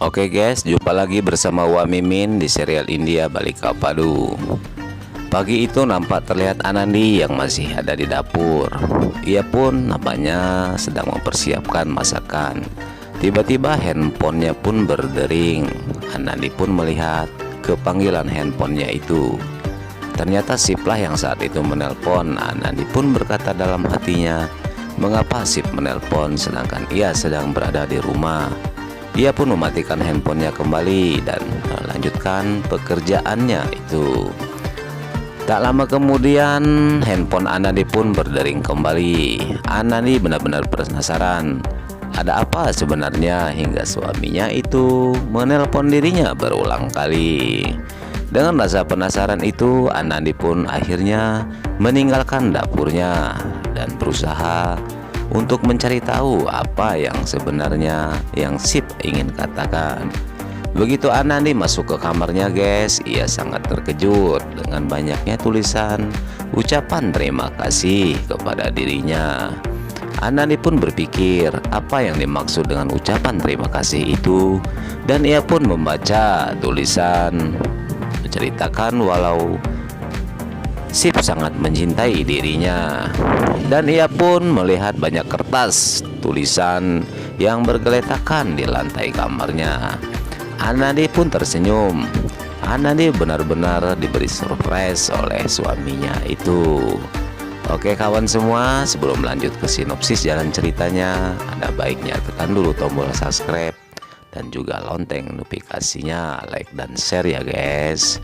Oke guys, jumpa lagi bersama Wa Mimin di serial India Balik Padu. Pagi itu nampak terlihat Anandi yang masih ada di dapur. Ia pun nampaknya sedang mempersiapkan masakan. Tiba-tiba handphonenya pun berdering. Anandi pun melihat ke panggilan handphonenya itu. Ternyata Siplah yang saat itu menelpon. Anandi pun berkata dalam hatinya, mengapa Sip menelpon sedangkan ia sedang berada di rumah. Ia pun mematikan handphonenya kembali dan melanjutkan pekerjaannya itu. Tak lama kemudian handphone Anandi pun berdering kembali. Anandi benar-benar penasaran, ada apa sebenarnya hingga suaminya itu menelpon dirinya berulang kali. Dengan rasa penasaran itu, Anandi pun akhirnya meninggalkan dapurnya dan berusaha untuk mencari tahu apa yang sebenarnya yang Sip ingin katakan. Begitu Anandi masuk ke kamarnya guys, ia sangat terkejut dengan banyaknya tulisan ucapan terima kasih kepada dirinya. Anandi pun berpikir apa yang dimaksud dengan ucapan terima kasih itu, dan ia pun membaca tulisan menceritakan walau Sip sangat mencintai dirinya. Dan ia pun melihat banyak kertas tulisan yang bergeletakan di lantai kamarnya. Anandi pun tersenyum. Anandi benar-benar diberi surprise oleh suaminya itu. Oke kawan semua, sebelum lanjut ke sinopsis jalan ceritanya, ada baiknya tekan dulu tombol subscribe dan juga lonceng notifikasinya, like dan share ya guys.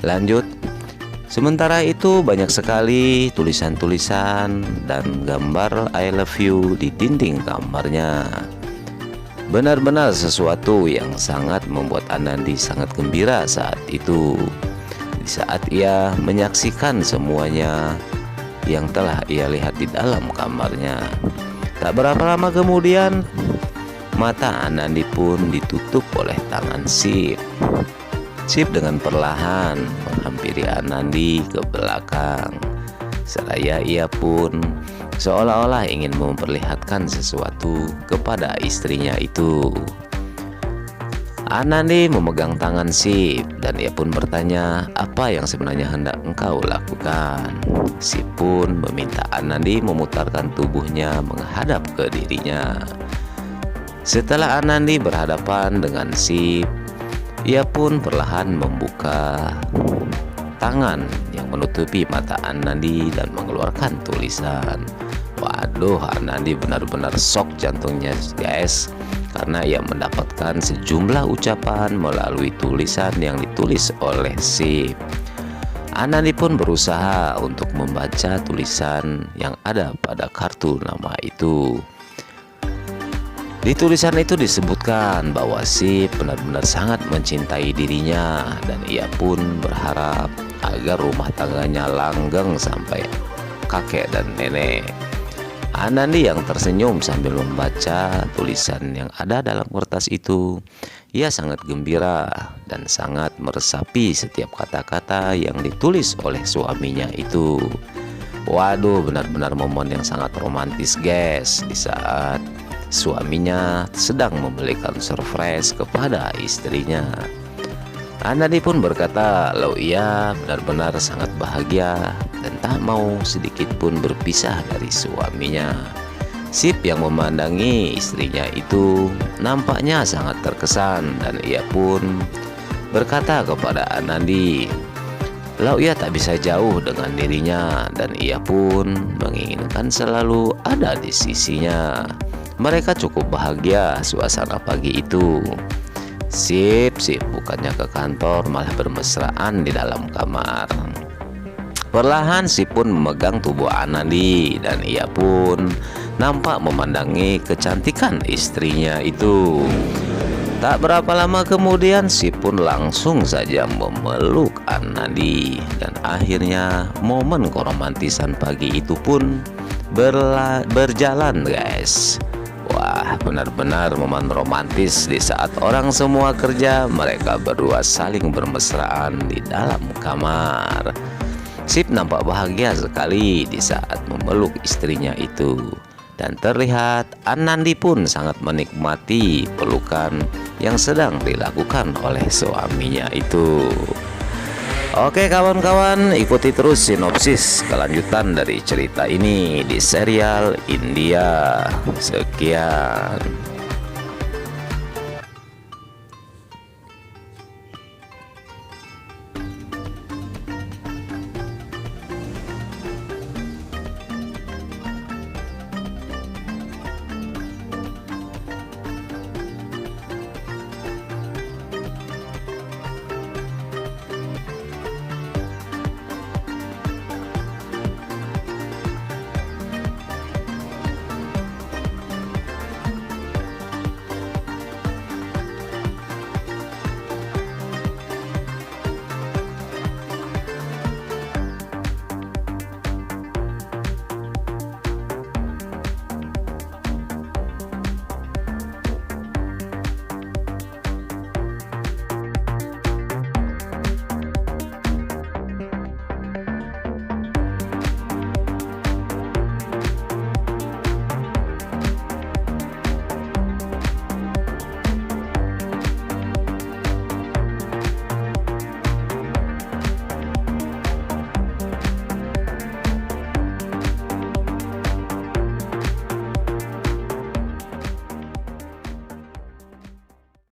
Lanjut. Sementara itu banyak sekali tulisan-tulisan dan gambar I love you di dinding kamarnya. Benar-benar sesuatu yang sangat membuat Anandi sangat gembira saat itu. Di saat ia menyaksikan semuanya yang telah ia lihat di dalam kamarnya. Tak berapa lama kemudian mata Anandi pun ditutup oleh tangan Sip. Sip dengan perlahan menghampiri Anandi ke belakang. Seraya ia pun seolah-olah ingin memperlihatkan sesuatu kepada istrinya itu. Anandi memegang tangan Sip dan ia pun bertanya, apa yang sebenarnya hendak engkau lakukan? Sip pun meminta Anandi memutarkan tubuhnya menghadap ke dirinya. Setelah Anandi berhadapan dengan Sip, ia pun perlahan membuka tangan yang menutupi mata Anandi dan mengeluarkan tulisan. Waduh, Anandi benar-benar shock jantungnya guys, karena ia mendapatkan sejumlah ucapan melalui tulisan yang ditulis oleh Sip. Anandi pun berusaha untuk membaca tulisan yang ada pada kartu nama itu. Di tulisan itu disebutkan bahwa Sip benar-benar sangat mencintai dirinya dan ia pun berharap agar rumah tangganya langgeng sampai kakek dan nenek. Anandi yang tersenyum sambil membaca tulisan yang ada dalam kertas itu, ia sangat gembira dan sangat meresapi setiap kata-kata yang ditulis oleh suaminya itu. Waduh, benar-benar momen yang sangat romantis guys, di saat suaminya sedang memberikan surprise kepada istrinya. Anandi pun berkata kalau ia benar-benar sangat bahagia dan tak mau sedikit pun berpisah dari suaminya. Sip yang memandangi istrinya itu nampaknya sangat terkesan dan ia pun berkata kepada Anandi kalau ia tak bisa jauh dengan dirinya dan ia pun menginginkan selalu ada di sisinya. Mereka cukup bahagia suasana pagi itu. Sip bukannya ke kantor malah bermesraan di dalam kamar. Perlahan Sip pun memegang tubuh Anandi dan ia pun nampak memandangi kecantikan istrinya itu. Tak berapa lama kemudian Sip pun langsung saja memeluk Anandi dan akhirnya momen keromantisan pagi itu pun berjalan guys. Wah, benar-benar momen romantis di saat orang semua kerja, mereka berdua saling bermesraan di dalam kamar. Sip nampak bahagia sekali di saat memeluk istrinya itu. Dan terlihat Anandi pun sangat menikmati pelukan yang sedang dilakukan oleh suaminya itu. Oke kawan-kawan, ikuti terus sinopsis kelanjutan dari cerita ini di serial India. Sekian.